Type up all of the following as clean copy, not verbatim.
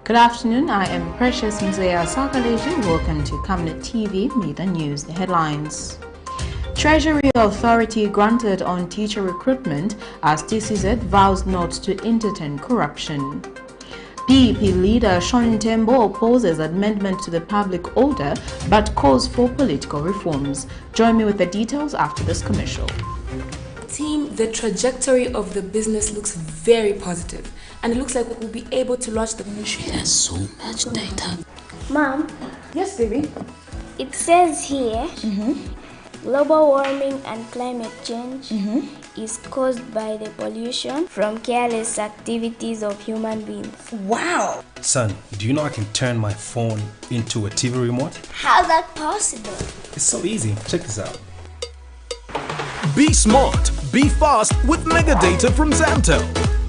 Good afternoon, I am Precious Mzea Sakaleji. Welcome to Camnet TV Midday News. The headlines. Treasury Authority granted on teacher recruitment as TCZ vows not to entertain corruption. PEP leader TEMBO opposes amendment to the public order but calls for political reforms. Join me with the details after this commercial. Team, the trajectory of the business looks very positive, and it looks like we'll be able to launch the ministry. There's so much data. Mom? Yes, baby? It says here, global warming and climate change is caused by the pollution from careless activities of human beings. Wow! Son, do you know I can turn my phone into a TV remote? How's that possible? It's so easy. Check this out. Be smart, be fast with mega data from Zamtel.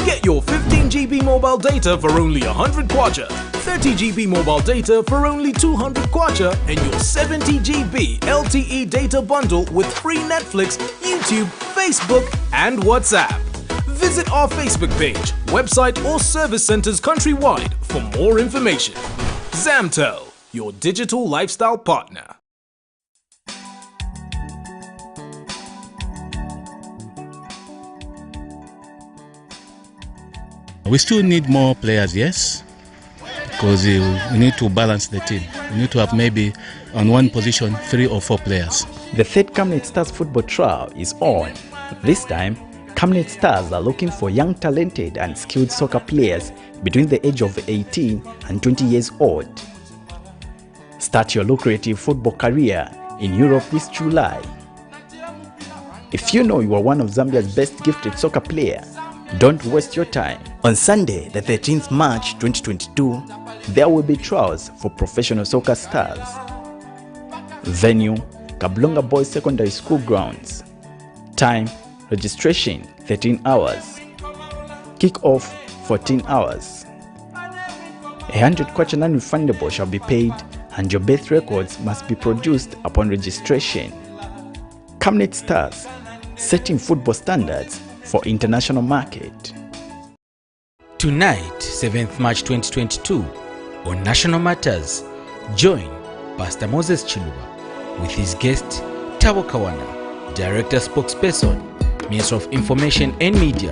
Get your 15 GB mobile data for only 100 kwacha, 30 GB mobile data for only 200 kwacha, and your 70 GB LTE data bundle with free Netflix, YouTube, Facebook, and WhatsApp. Visit our Facebook page, website, or service centers countrywide for more information. Zamtel, your digital lifestyle partner. We still need more players, yes, because we need to balance the team. We need to have maybe on one position 3 or 4 players. The third Camnet Stars football trial is on. This time, Camnet Stars are looking for young, talented and skilled soccer players between the age of 18 and 20 years old. Start your lucrative football career in Europe this July. If you know you are one of Zambia's best gifted soccer players, don't waste your time. On Sunday, the 13th March 2022, there will be trials for professional soccer stars. Venue, Kablonga Boys Secondary School grounds. Time, registration 13 hours. Kick-off 14 hours. 100 kwacha non-refundable shall be paid and your birth records must be produced upon registration. Camnet Stars, setting football standards for international market. Tonight, 7th March 2022, on National Matters, join Pastor Moses Chiluba with his guest Tabo Kawana, Director Spokesperson, Minister of Information and Media.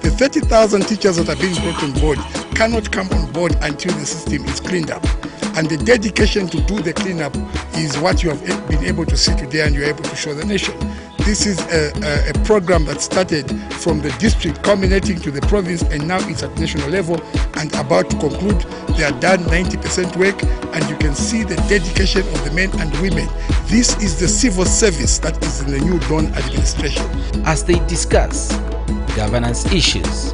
The 30,000 teachers that are being brought on board cannot come on board until the system is cleaned up. And the dedication to do the cleanup is what you have been able to see today and you're able to show the nation. This is a program that started from the district, culminating to the province, and now it's at national level and about to conclude. They are done 90% work, and you can see the dedication of the men and women. This is the civil service that is in the new Dawn administration. As they discuss governance issues,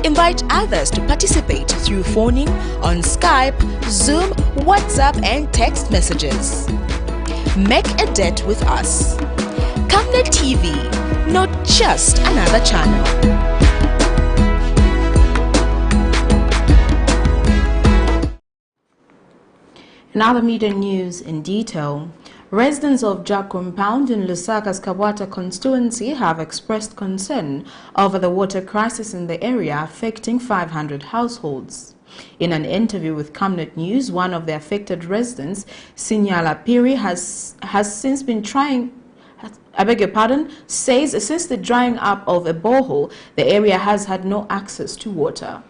invite others to participate through phoning on Skype, Zoom, WhatsApp and text messages. Make a date with us. Camnet TV, not just another channel. In other media news in detail, residents of Jack Compound in Lusaka's Kabwata constituency have expressed concern over the water crisis in the area affecting 500 households. In an interview with Camnet News, one of the affected residents, Sinyala Piri, says since the drying up of a borehole, the area has had no access to water.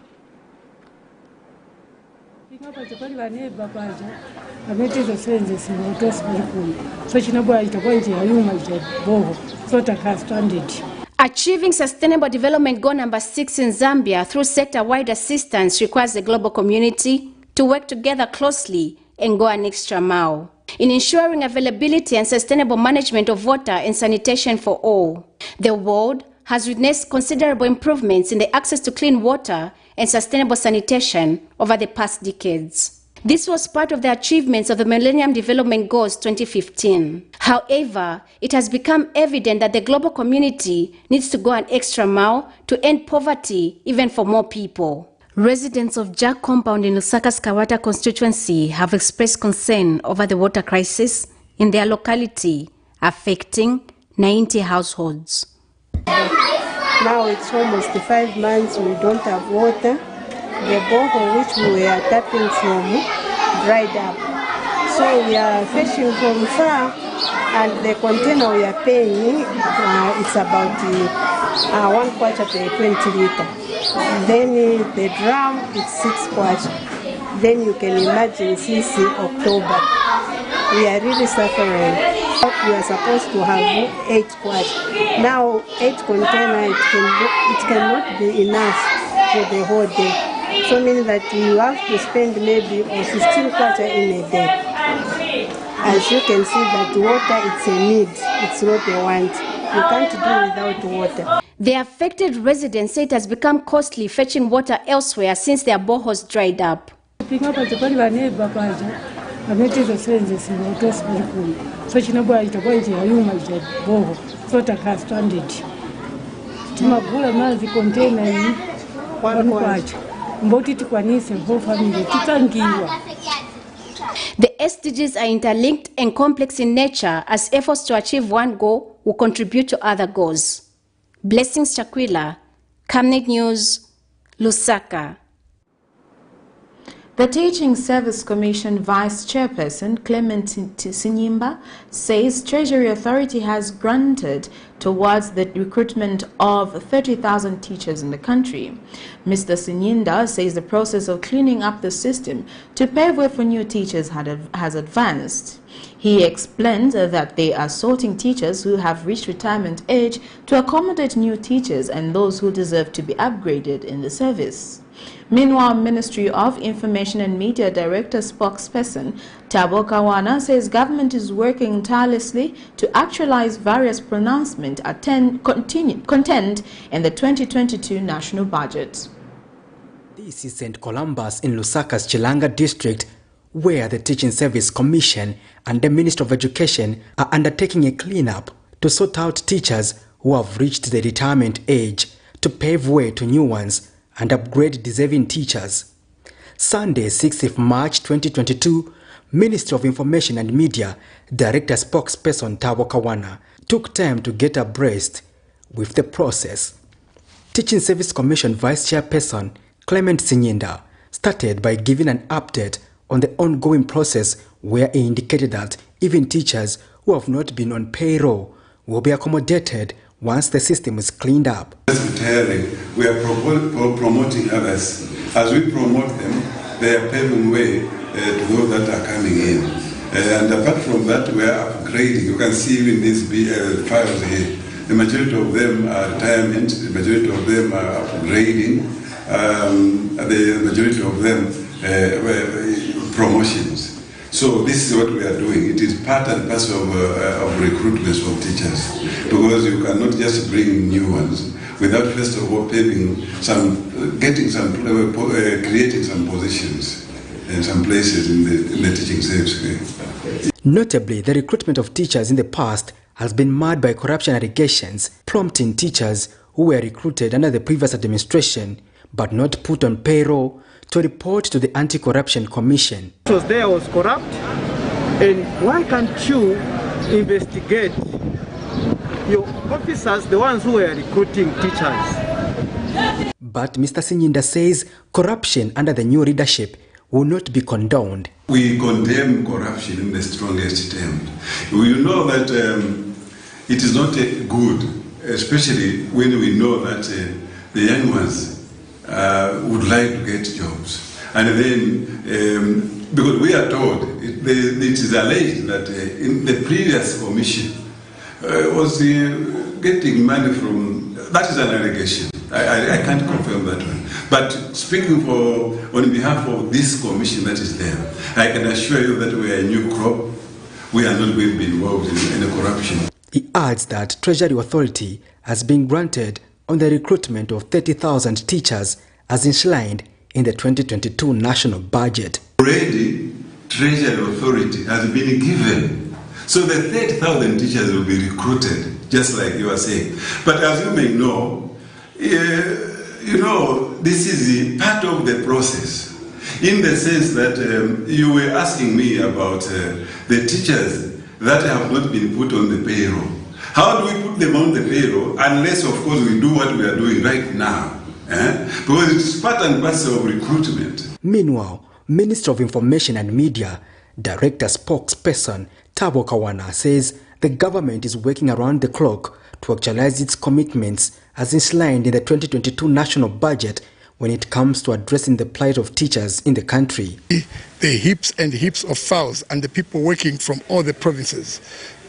Achieving Sustainable Development Goal number 6 in Zambia through sector-wide assistance requires the global community to work together closely and go an extra mile in ensuring availability and sustainable management of water and sanitation for all. The world has witnessed considerable improvements in the access to clean water and sustainable sanitation over the past decades. This was part of the achievements of the Millennium Development Goals 2015. However, it has become evident that the global community needs to go an extra mile to end poverty even for more people. Residents of Jack Compound in Lusaka's Kawata constituency have expressed concern over the water crisis in their locality, affecting 90 households. Now it's almost 5 months we don't have water. The borehole which we were tapping from dried up. So we are fetching from far, and the container we are paying, it's about 1 kwacha per 20 liter. Then the drum is 6 kwacha. Then you can imagine since October, we are really suffering. We are supposed to have 8 kwacha. Now 8 container, it cannot be enough for the whole day. So meaning that you have to spend maybe 15 kwacha in a day. As you can see that water, it's a need, it's not a want. You can't do without water. The affected residents say it has become costly fetching water elsewhere since their boreholes dried up. The SDGs are interlinked and complex in nature, as efforts to achieve one goal will contribute to other goals. Blessings Chakwila, Camnet News, Lusaka. The Teaching Service Commission Vice Chairperson Clement Sinyimba says Treasury Authority has granted towards the recruitment of 30,000 teachers in the country. Mr. Sinyinda says the process of cleaning up the system to pave way for new teachers has advanced. He explained that they are sorting teachers who have reached retirement age to accommodate new teachers and those who deserve to be upgraded in the service. Meanwhile, Ministry of Information and Media Director spokesperson Tabo Kawana says government is working tirelessly to actualize various pronouncements contained in the 2022 national budget. This is St. Columbus in Lusaka's Chilanga district, where the Teaching Service Commission and the Ministry of Education are undertaking a cleanup to sort out teachers who have reached the retirement age to pave way to new ones and upgrade deserving teachers. Sunday, 6th of March 2022, Ministry of Information and Media Director spokesperson Tabo Kawana took time to get abreast with the process. Teaching Service Commission Vice Chairperson Clement Sinyinda started by giving an update on the ongoing process, where he indicated that even teachers who have not been on payroll will be accommodated once the system is cleaned up. We are promoting others. As we promote them, they are paving way to those that are coming in. And apart from that, we are upgrading. You can see even these files here. The majority of them are retirement, the majority of them are upgrading, the majority of them promotions. So this is what we are doing. It is part and parcel of recruitment of teachers, because you cannot just bring new ones without first of all creating some positions in some places in the teaching service. Notably, the recruitment of teachers in the past has been marred by corruption allegations, prompting teachers who were recruited under the previous administration but not put on payroll to report to the Anti-Corruption Commission. What was there was corrupt, and why can't you investigate your officers, the ones who were recruiting teachers? But Mr. Sinyinda says corruption under the new leadership will not be condoned. We condemn corruption in the strongest term. We know that it is not good, especially when we know that the young ones would like to get jobs. And then, because we are told, it is alleged that in the previous commission was getting money from, that is an allegation. I can't confirm that one. But speaking on behalf of this commission that is there, I can assure you that we are a new crop. We are not going to be involved in any corruption. He adds that Treasury Authority has been granted on the recruitment of 30,000 teachers as enshrined in the 2022 national budget. Already, Treasury Authority has been given. So the 30,000 teachers will be recruited, just like you are saying. But as you may know, this is part of the process, in the sense that you were asking me about the teachers that have not been put on the payroll. How do we put them on the payroll unless, of course, we do what we are doing right now? Because it's part and parcel of recruitment. Meanwhile, Minister of Information and Media, Director spokesperson Thabo Kawana says the government is working around the clock to actualize its commitments as enshrined in the 2022 national budget when it comes to addressing the plight of teachers in the country. The heaps and heaps of VOWS and the people working from all the provinces.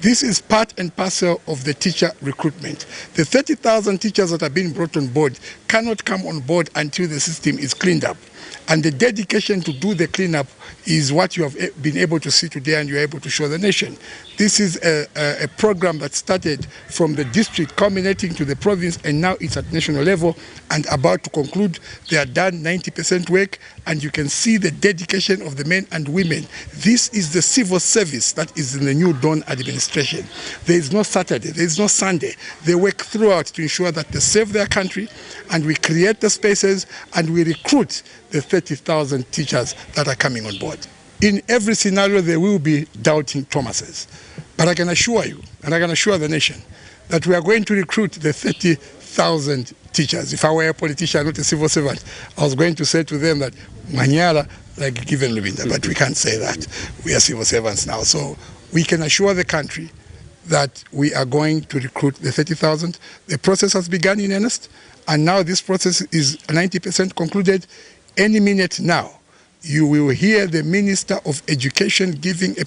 This is part and parcel of the teacher recruitment. The 30,000 teachers that are being brought on board cannot come on board until the system is cleaned up. And the dedication to do the cleanup is what you have been able to see today and you're able to show the nation. This is a program that started from the district, culminating to the province, and now it's at national level and about to conclude. They are done 90% work, and you can see the dedication of the men and women. This is the civil service that is in the new Dawn administration. There is no Saturday, there is no Sunday. They work throughout to ensure that they save their country, and we create the spaces and we recruit the 30,000 teachers that are coming on board. In every scenario, there will be doubting Thomases. But I can assure you, and I can assure the nation, that we are going to recruit the 30,000 teachers. If I were a politician, not a civil servant, I was going to say to them that, Manyara, like given Lubinda, but we can't say that. We are civil servants now. So we can assure the country that we are going to recruit the 30,000. The process has begun in earnest, and now this process is 90% concluded. Any minute now, you will hear the Minister of Education giving a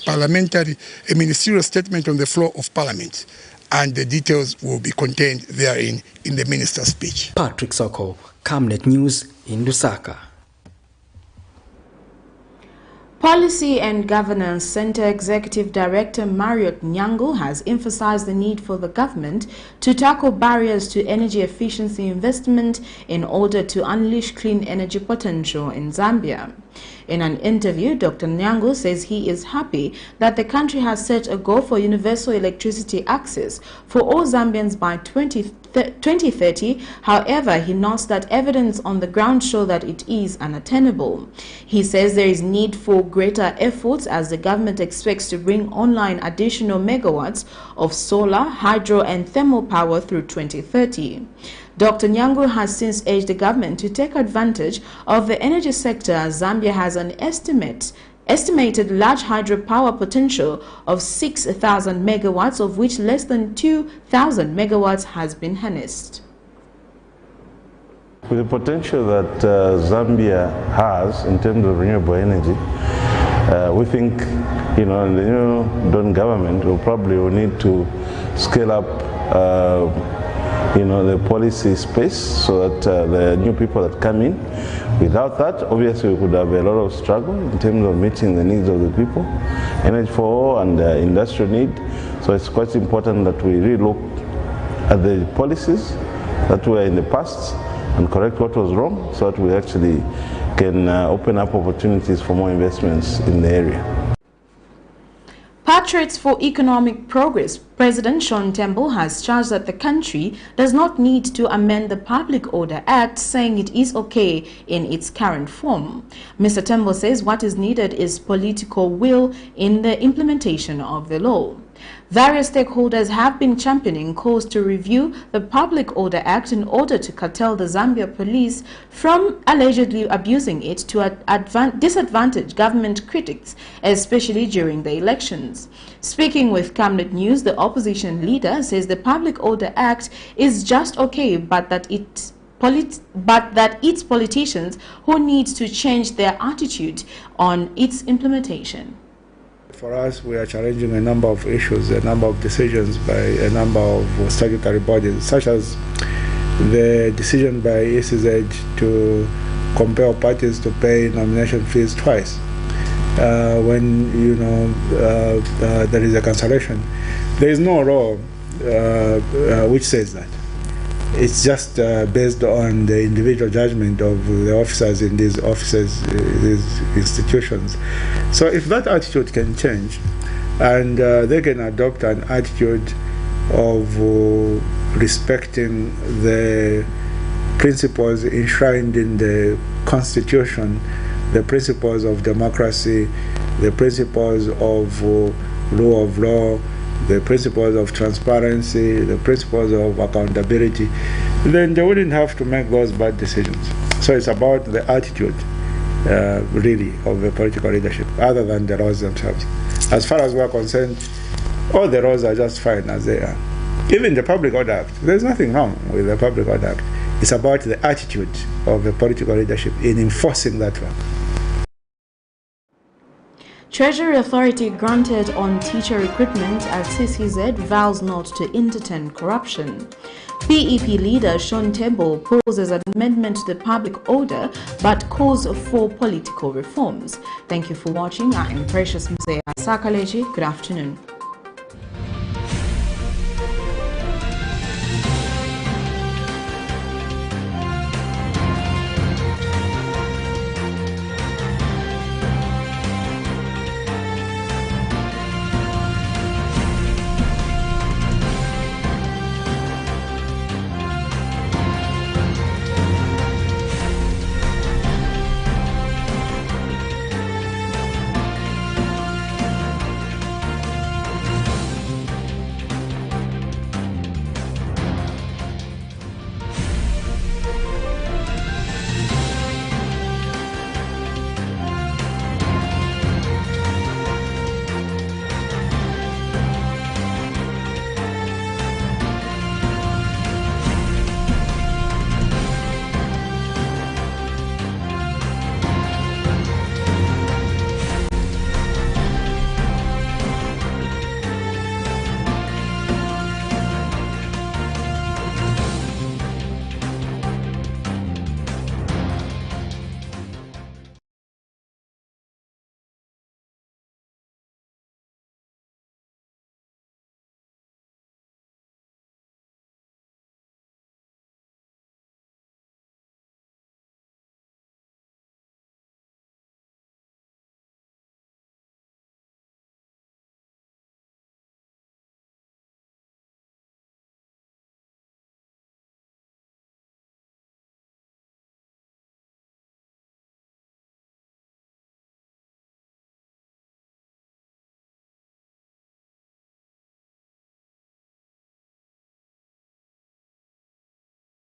ministerial statement on the floor of Parliament, and the details will be contained therein in the minister's speech. Patrick Soko, Camnet News in Lusaka. Policy and Governance Center Executive Director Marriott Nyango has emphasized the need for the government to tackle barriers to energy efficiency investment in order to unleash clean energy potential in Zambia. In an interview, Dr. Nyango says he is happy that the country has set a goal for universal electricity access for all Zambians by 2030. However, he notes that evidence on the ground show that it is unattainable. He says there is need for greater efforts as the government expects to bring online additional megawatts of solar, hydro and thermal power through 2030. Dr. Nyango has since urged the government to take advantage of the energy sector as Zambia has an estimated large hydropower potential of 6,000 megawatts, of which less than 2,000 megawatts has been harnessed. With the potential that Zambia has in terms of renewable energy, we think, the new Dawn government will probably need to scale up the policy space so that the new people that come in, without that, obviously we could have a lot of struggle in terms of meeting the needs of the people, energy for all and industrial need. So it's quite important that we relook at the policies that were in the past and correct what was wrong so that we actually can open up opportunities for more investments in the area. Patriots for Economic Progress President Sean TEMBO has charged that the country does not need to amend the Public Order Act, saying it is okay in its current form. Mr. TEMBO says what is needed is political will in the implementation of the law. Various stakeholders have been championing calls to review the Public Order Act in order to curtail the Zambia police from allegedly abusing it to disadvantage government critics, especially during the elections. Speaking with Camnet News, the opposition leader says the Public Order Act is just okay, but that it's politicians who need to change their attitude on its implementation. For us, we are challenging a number of issues, a number of decisions by a number of statutory bodies, such as the decision by ECZ to compel parties to pay nomination fees twice when there is a cancellation. There is no law which says that. It's just based on the individual judgment of the officers in these offices, these institutions. So if that attitude can change, and they can adopt an attitude of respecting the principles enshrined in the Constitution, the principles of democracy, the principles of rule of law, the principles of transparency, the principles of accountability, then they wouldn't have to make those bad decisions. So it's about the attitude, really, of the political leadership, other than the laws themselves. As far as we're concerned, all the laws are just fine as they are. Even the Public Order Act, there's nothing wrong with the Public Order Act. It's about the attitude of the political leadership in enforcing that one. Treasury Authority granted on teacher recruitment at CCZ vows not to entertain corruption. PEP leader TEMBO poses an amendment to the public order but calls for political reforms. Thank you for watching. I am Precious Mzea Sakaleji. Good afternoon.